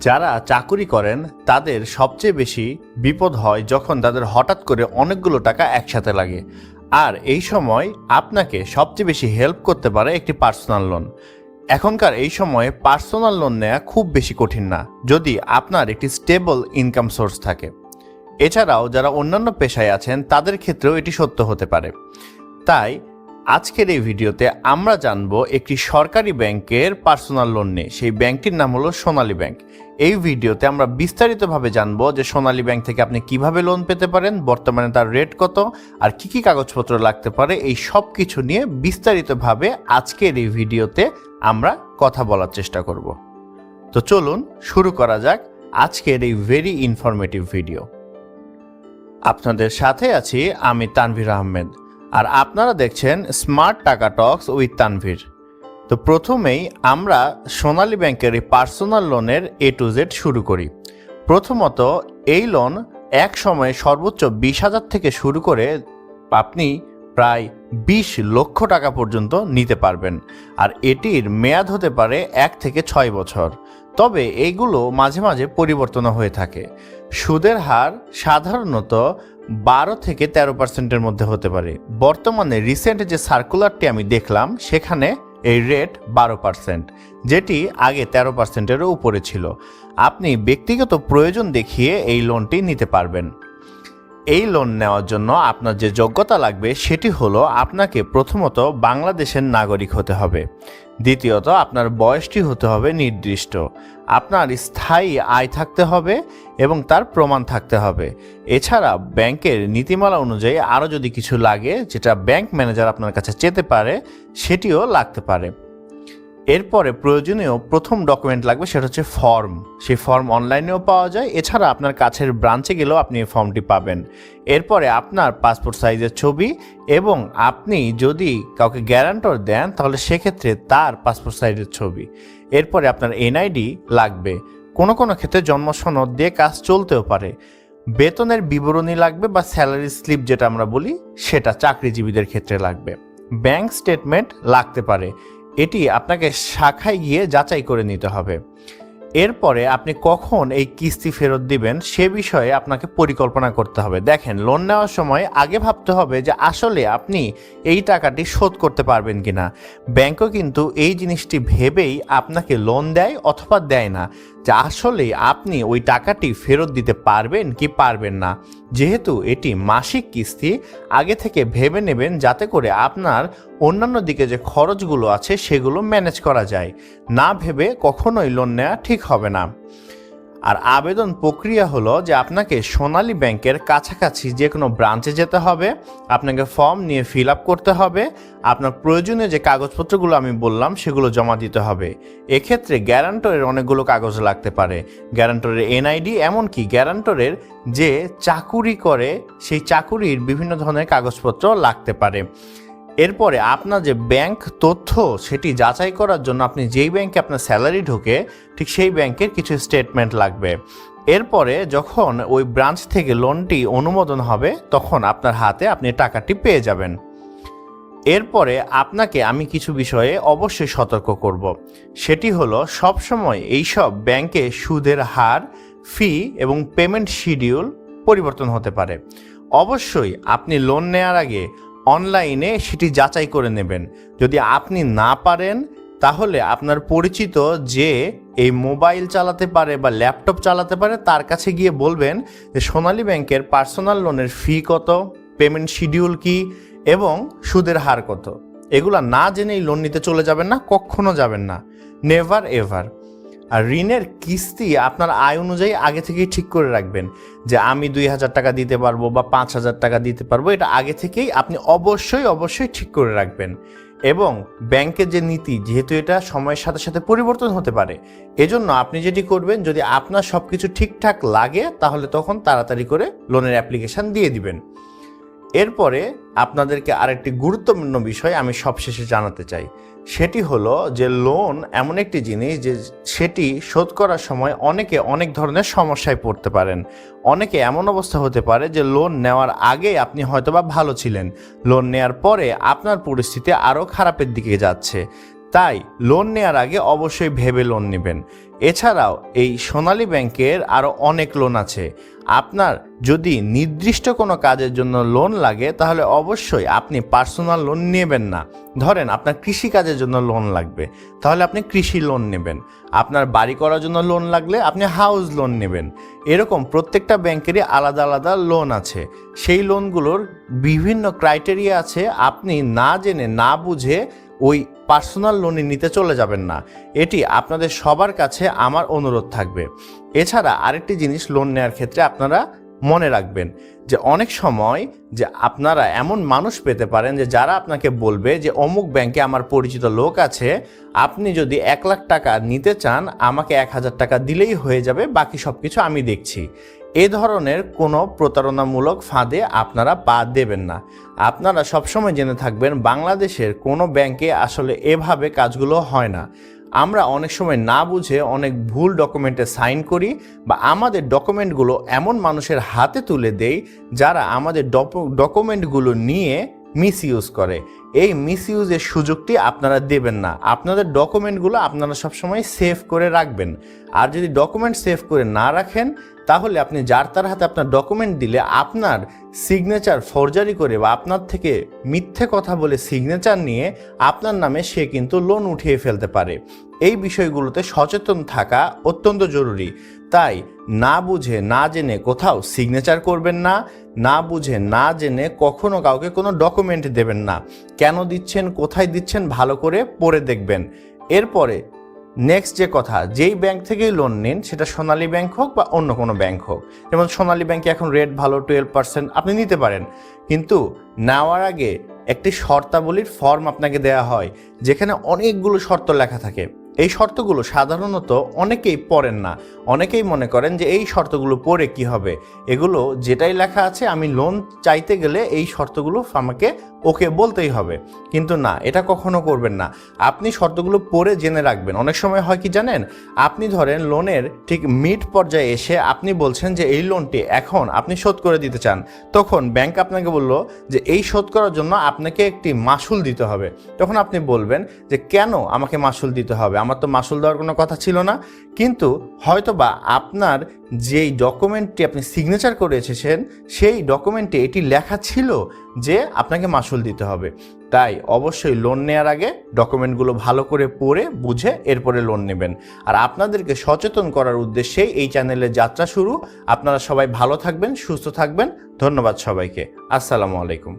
যারা চাকুরি করেন তাদের সবচেয়ে বেশি বিপদ হয় যখন তাদের হঠাৎ করে অনেকগুলো টাকা একসাথে লাগে। আর এই সময় আপনাকে সবচেয়ে বেশি হেল্প করতে পারে একটি পার্সোনাল লোন। এখনকার এই সময়ে পার্সোনাল লোন নেওয়া খুব বেশি কঠিন না, যদি আপনার একটি স্টেবল ইনকাম সোর্স থাকে। এছাড়াও যারা অন্যান্য পেশায় আছেন তাদের ক্ষেত্রেও এটি সত্য হতে পারে। তাই আজকের এই ভিডিওতে আমরা জানব একটি সরকারি ব্যাংকের পার্সোনাল লোন নিয়ে। সেই ব্যাংকটির নাম হলো সোনালী ব্যাংক। এই ভিডিওতে আমরা বিস্তারিতভাবে জানব যে সোনালী ব্যাংক থেকে আপনি কিভাবে লোন পেতে পারেন, বর্তমানে তার রেট কত, আর কি কি কাগজপত্র লাগতে পারে, এই সব কিছু নিয়ে বিস্তারিতভাবে আজকের এই ভিডিওতে আমরা কথা বলার চেষ্টা করব। তো চলুন শুরু করা যাক আজকের এই ভেরি ইনফরমেটিভ ভিডিও। আপনাদের সাথে আছি আমি তানভীর আহমেদ, আর আপনারা দেখছেন স্মার্ট টাকা টক্স উইথ তানভীর। তো প্রথমেই আমরা সোনালী ব্যাংকের এই পার্সোনাল লোনের A to Z শুরু করি। প্রথমত, এই লোন এক সময়ে সর্বোচ্চ 20,000 থেকে শুরু করে আপনি প্রায় 20 লক্ষ টাকা পর্যন্ত নিতে পারবেন। আর এটির মেয়াদ হতে পারে 1 থেকে 6 বছর। তবে এইগুলো মাঝে মাঝে পরিবর্তন হয়ে থাকে। সুদের হার সাধারণত 12 থেকে 13% মধ্যে হতে পারে। বর্তমানে রিসেন্ট যে সার্কুলারটি আমি দেখলাম সেখানে এই রেট 12%, যেটি আগে 13%-এরও উপরে ছিল। আপনি ব্যক্তিগত প্রয়োজন দেখিয়ে এই লোনটি নিতে পারবেন। এই লোন নেওয়ার জন্য আপনার যে যোগ্যতা লাগবে সেটি হলো আপনাকে প্রথমত বাংলাদেশের নাগরিক হতে হবে, দ্বিতীয়ত আপনার বয়সটি হতে হবে নির্দিষ্ট, আপনার স্থায়ী আয় থাকতে হবে এবং তার প্রমাণ থাকতে হবে। এছাড়া ব্যাংকের নীতিমালা অনুযায়ী আরও যদি কিছু লাগে যেটা ব্যাংক ম্যানেজার আপনার কাছে চেতে পারে সেটিও লাগতে পারে। এরপরে প্রয়োজনীয় প্রথম ডকুমেন্ট লাগবে, সেটা হচ্ছে ফর্ম। সেই ফর্ম অনলাইনেও পাওয়া যায়, এছাড়া আপনার কাছের ব্রাঞ্চে গেলেও আপনি এই ফর্মটি পাবেন। এরপরে আপনার পাসপোর্ট সাইজের ছবি, এবং আপনি যদি কাউকে গ্যারান্টর দেন তাহলে সেক্ষেত্রে তার পাসপোর্ট সাইজের ছবি। এরপরে আপনার NID লাগবে। কোনো কোনো ক্ষেত্রে জন্ম সনদ দিয়ে কাজ চলতেও পারে। বেতনের বিবরণী লাগবে বা স্যালারি স্লিপ যেটা আমরা বলি, সেটা চাকরিজীবীদের ক্ষেত্রে লাগবে। ব্যাংক স্টেটমেন্ট লাগতে পারে, এটি আপনাকে শাখায় গিয়ে যাচাই করে নিতে হবে। এরপরে আপনি কখন এই কিস্তি ফেরত দিবেন সে বিষয়ে আপনাকে পরিকল্পনা করতে হবে। দেখেন, লোন নেওয়ার সময় আগে ভাবতে হবে যে আসলে আপনি এই টাকাটি শোধ করতে পারবেন কিনা। ব্যাংকও কিন্তু এই জিনিসটি ভেবেই আপনাকে লোন দেয় অথবা দেয় না, যে আসলে আপনি ওই টাকাটি ফেরত দিতে পারবেন কি পারবেন না। যেহেতু এটি মাসিক কিস্তি, আগে থেকে ভেবে নেবেন যাতে করে আপনার অন্যান্য দিকে যে খরচগুলো আছে সেগুলো ম্যানেজ করা যায়। না ভেবে কখনোই লোন নেওয়া ঠিক হবে না। আর আবেদন প্রক্রিয়া হলো যে আপনাকে সোনালী ব্যাংকের কাছাকাছি যে কোনো ব্রাঞ্চে যেতে হবে, আপনাকে ফর্ম নিয়ে ফিল আপ করতে হবে, আপনার প্রয়োজনীয় যে কাগজপত্রগুলো আমি বললাম সেগুলো জমা দিতে হবে। এক্ষেত্রে গ্যারান্টরের অনেকগুলো কাগজ লাগতে পারে, গ্যারান্টরের NID, এমনকি গ্যারান্টরের যে চাকুরি করে সেই চাকুরির বিভিন্ন ধরনের কাগজপত্র লাগতে পারে। এরপরে আপনার যে ব্যাংক তথ্য সেটি যাচাই করার জন্য আপনি যেই ব্যাংকে আপনার স্যালারি ঢোকে ঠিক সেই ব্যাংকের কিছু স্টেটমেন্ট লাগবে। এরপরে যখন ওই ব্রাঞ্চ থেকে লোনটি অনুমোদন হবে তখন আপনার হাতে আপনি টাকাটি পেয়ে যাবেন। এরপরে আপনাকে আমি কিছু বিষয়ে অবশ্যই সতর্ক করব। সেটি হলো, সবসময় এইসব ব্যাংকে সুদের হার, ফি এবং পেমেন্ট শিডিউল পরিবর্তন হতে পারে। অবশ্যই আপনি লোন নেওয়ার আগে অনলাইনে সেটি যাচাই করে নেবেন। যদি আপনি না পারেন তাহলে আপনার পরিচিত যে এই মোবাইল চালাতে পারে বা ল্যাপটপ চালাতে পারে তার কাছে গিয়ে বলবেন যে সোনালী ব্যাংকের পার্সোনাল লোনের ফি কত, পেমেন্ট শিডিউল কি এবং সুদের হার কত। এগুলা না জেনেই লোন নিতে চলে যাবেন না, কখনো যাবেন না, নেভার এভার। আর ঋণের কিস্তি আপনার আয় অনুযায়ী আগে থেকেই ঠিক করে রাখবেন যে আমি 2,000 টাকা দিতে পারবো বা 5,000 টাকা দিতে পারবো। এটা আগে থেকেই আপনি অবশ্যই ঠিক করে রাখবেন। এবং ব্যাংকের যে নীতি, যেহেতু এটা সময়ের সাথে সাথে পরিবর্তন হতে পারে, এজন্য আপনি যেটি করবেন, যদি আপনার সব কিছু ঠিকঠাক লাগে তাহলে তখন তাড়াতাড়ি করে লোনের অ্যাপ্লিকেশান দিয়ে দিবেন। এরপরে আপনাদেরকে আরেকটি গুরুত্বপূর্ণ বিষয় আমি সবশেষে জানাতে চাই। সেটি হলো যে লোন এমন একটি জিনিস যে সেটি শোধ করার সময় অনেকে অনেক ধরনের সমস্যায় পড়তে পারেন। অনেকে এমন অবস্থা হতে পারে যে লোন নেওয়ার আগে আপনি হয়তোবা ভালো ছিলেন, লোন নেওয়ার পরে আপনার পরিস্থিতি আরও খারাপের দিকে যাচ্ছে। তাই লোন নেওয়ার আগে অবশ্যই ভেবে লোন নেবেন। এছাড়াও এই সোনালী ব্যাংকের আরও অনেক লোন আছে। আপনার যদি নির্দিষ্ট কোনো কাজের জন্য লোন লাগে তাহলে অবশ্যই আপনি পার্সোনাল লোন নেবেন না। ধরেন আপনার কৃষি কাজের জন্য লোন লাগবে, তাহলে আপনি কৃষি লোন নেবেন। আপনার বাড়ি করার জন্য লোন লাগলে আপনি হাউস লোন নেবেন। এরকম প্রত্যেকটা ব্যাংকেরই আলাদা আলাদা লোন আছে। সেই লোনগুলোর বিভিন্ন ক্রাইটেরিয়া আছে। আপনি না জেনে না বুঝে ওই পার্সোনাল লোনে নিতে চলে যাবেন না। এটি আপনাদের সবার কাছে আমার অনুরোধ থাকবে। এছাড়া আরেকটি জিনিস লোন নেওয়ার ক্ষেত্রে আপনারা মনে রাখবেন যে অনেক সময় যে আপনারা এমন মানুষ পেতে পারেন যে যারা আপনাকে বলবে যে অমুক ব্যাংকে আমার পরিচিত লোক আছে, আপনি যদি 1 লাখ টাকা নিতে চান আমাকে 1000 টাকা দিলেই হয়ে যাবে, বাকি সব কিছু আমি দেখছি। এ ধরনের কোনো প্রতারণামূলক ফাঁদে আপনারা পা দেবেন না। আপনারা সবসময় জেনে থাকবেন বাংলাদেশের কোনো ব্যাংকে আসলে এভাবে কাজগুলো হয় না। আমরা অনেক সময় না বুঝে অনেক ভুল ডকুমেন্টে সাইন করি বা আমাদের ডকুমেন্টগুলো এমন মানুষের হাতে তুলে দেই যারা আমাদের ডকুমেন্টগুলো নিয়ে মিসইউজ করে। এই মিসইউজের সুযোগটি আপনারা দেবেন না। আপনাদের ডকুমেন্টগুলো আপনারা সবসময় সেভ করে রাখবেন। আর যদি ডকুমেন্ট সেভ করে না রাখেন তাহলে আপনি যার তার হাতে আপনার ডকুমেন্ট দিলে আপনার সিগনেচার ফরজারি করে বা আপনার থেকে মিথ্যে কথা বলে সিগনেচার নিয়ে আপনার নামে সে কিন্তু লোন উঠিয়ে ফেলতে পারে। এই বিষয়গুলোতে সচেতন থাকা অত্যন্ত জরুরি। তাই না বুঝে না জেনে কোথাও সিগনেচার করবেন না, না বুঝে না জেনে কখনো কাউকে কোনো ডকুমেন্ট দেবেন না। কেন দিচ্ছেন, কোথায় দিচ্ছেন ভালো করে পড়ে দেখবেন। এরপরে নেক্সট যে কথা, যেই ব্যাংক থেকেই লোন নিন, সেটা সোনালী ব্যাংক হোক বা অন্য কোনো ব্যাংক হোক, যেমন সোনালী ব্যাংকে এখন রেট ভালো 12% আপনি নিতে পারেন, কিন্তু নেওয়ার আগে একটি শর্তাবলীর ফর্ম আপনাকে দেওয়া হয় যেখানে অনেকগুলো শর্ত লেখা থাকে। এই শর্তগুলো সাধারণত অনেকেই পড়েন না। অনেকেই মনে করেন যে এই শর্তগুলো পড়ে কি হবে, এগুলো যেটাই লেখা আছে আমি লোন চাইতে গেলে এই শর্তগুলো আমাকে ওকে বলতেই হবে। কিন্তু না, এটা কখনো করবেন না। আপনি শর্তগুলো পড়ে জেনে রাখবেন। অনেক সময় হয় কি জানেন, আপনি ধরেন লোনের ঠিক মিড পর্যায়ে এসে আপনি বলছেন যে এই লোনটি এখন আপনি শোধ করে দিতে চান, তখন ব্যাংক আপনাকে বলল যে এই শোধ করার জন্য আপনাকে একটি মাসুল দিতে হবে। তখন আপনি বলবেন যে কেন আমাকে মাসুল দিতে হবে, আমার তো মাসুল দেওয়ার কোনো কথা ছিল না। কিন্তু হয়তোবা আপনার যেই ডকুমেন্টটি আপনি সিগনেচার করে এসেছেন সেই ডকুমেন্টে এটি লেখা ছিল যে আপনাকে মাসুল দিতে হবে। তাই অবশ্যই লোন নেওয়ার আগে ডকুমেন্টগুলো ভালো করে পড়ে বুঝে এরপরে লোন নেবেন। আর আপনাদেরকে সচেতন করার উদ্দেশ্যেই এই চ্যানেলের যাত্রা শুরু। আপনারা সবাই ভালো থাকবেন, সুস্থ থাকবেন। ধন্যবাদ সবাইকে। আসসালামু আলাইকুম।